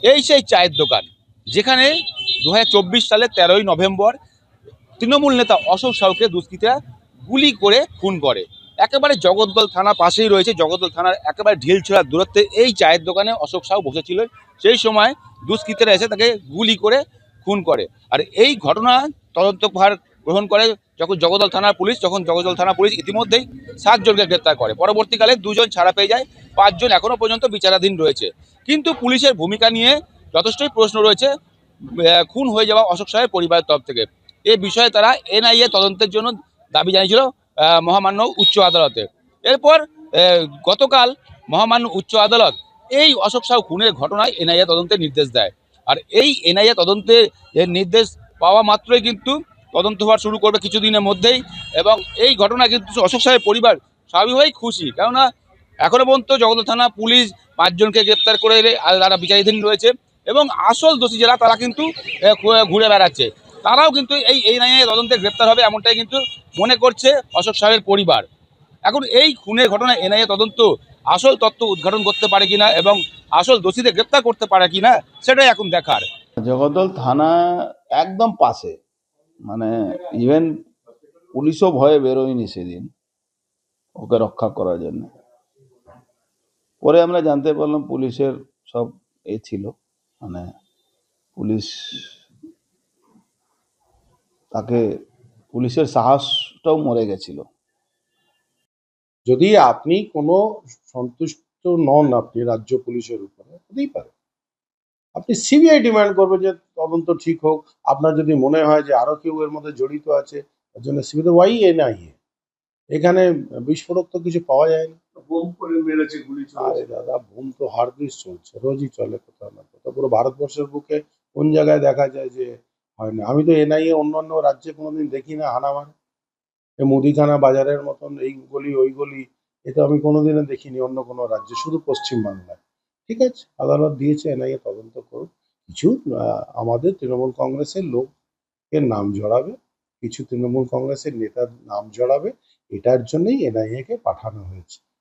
এই সেই চায়ের দোকান যেখানে 2024 সালের 13ই নভেম্বর তৃণমূল নেতা অশোক সাউকে দুষ্কৃতীরা গুলি করে খুন করে। একেবারে জগদ্দল থানা পাশেই রয়েছে, জগদ্দল থানার একেবারে ঢিলছোড়ার দূরত্বে এই চায়ের দোকানে অশোক সাউ বসেছিল। সেই সময় দুষ্কৃতীরা এসে তাকে গুলি করে খুন করে। আর এই ঘটনা তদন্তভার গ্রহণ করে যখন জগদ্দল থানার পুলিশ, যখন জগদ্দল থানা পুলিশ ইতিমধ্যেই 7 জনকে গ্রেপ্তার করে। পরবর্তীকালে 2 জন ছাড়া পেয়ে যায়, 5 জন এখনো পর্যন্ত বিচারাধীন রয়েছে। কিন্তু পুলিশের ভূমিকা নিয়ে যথেষ্টই প্রশ্ন রয়েছে খুন হয়ে যাওয়া অশোক সাহের পরিবারের তরফ থেকে। এ বিষয়ে তারা এনআইএ তদন্তের জন্য দাবি জানিয়েছিল মহামান্য উচ্চ আদালতে। এরপর গতকাল মহামান্য উচ্চ আদালত এই অশোক সাহু খুনের ঘটনায় এনআইএ তদন্তের নির্দেশ দেয়। আর এই এনআইএ তদন্তের নির্দেশ পাওয়া মাত্রই কিন্তু তদন্ত হওয়া শুরু করবে কিছুদিনের মধ্যেই। এবং এই ঘটনা কিন্তু অশোক সাহের পরিবার স্বাভাবিকভাবেই খুশি, কেননা এখনো পর্যন্ত জগদ্দল থানা পুলিশ 5 জনকে গ্রেপ্তার করে তারা বিচারাধীন রয়েছে এবং আসল দোষী যারা তারা কিন্তু ঘুরে বেড়াচ্ছে। তারাও কিন্তু এই এনআইএ তদন্তে গ্রেপ্তার হবে এমনটাই কিন্তু মনে করছে অশোক সাহের পরিবার। এখন এই খুনের ঘটনায় এনআইএ তদন্ত আসল তথ্য উদ্ঘাটন করতে পারে কিনা এবং আসল দোষীদের গ্রেপ্তার করতে পারে কিনা সেটাই এখন দেখার। জগদ্দল থানা একদম পাশে, মানে ইভেন পুলিশও ভয়ে বেরোয়নি সেদিন ওকে রক্ষা করার জন্য। পরে আমরা জানতে পারলাম পুলিশের সব ছিল, মানে পুলিশ তাকে, পুলিশের সাহসটাও মরে গেছিল। যদি আপনি কোনো সন্তুষ্ট নন আপনি রাজ্য পুলিশের উপরে, হতেই পারে আপনি সিবিআই ডিমান্ড করবে যে তদন্ত ঠিক হোক। আপনার যদি মনে হয় যে আরো কেউ এর মধ্যে জড়িত আছে, তার জন্য সিবিআই ওয়াই এনআইএ, এখানে বিস্ফোরক তো কিছু পাওয়া যায়নি। বোম করে মেরেছে, গুলি চলেছে। আরে দাদা, বোম তো হারদিস চলছে, রোজই চলে কোথাও না কোথাও। পুরো ভারতবর্ষের বুকে কোন জায়গায় দেখা যায় যে হয় না? আমি তো এনআইএ অন্যান্য রাজ্যে কোনোদিন দেখি না হানামার। এই মুদিখানা বাজারের মতন এই গলি ওই গলি, এ তো আমি কোনোদিনও দেখিনি অন্য কোনো রাজ্যে, শুধু পশ্চিমবাংলায়। ঠিক আছে, আদালত দিয়েছে, এনআইএ তদন্ত করুক। কিছু আমাদের তৃণমূল কংগ্রেসের লোকের নাম জড়াবে, কিছু তৃণমূল কংগ্রেসের নেতার নাম জড়াবে, এটার জন্যই এনআইএ কে পাঠানো হয়েছে।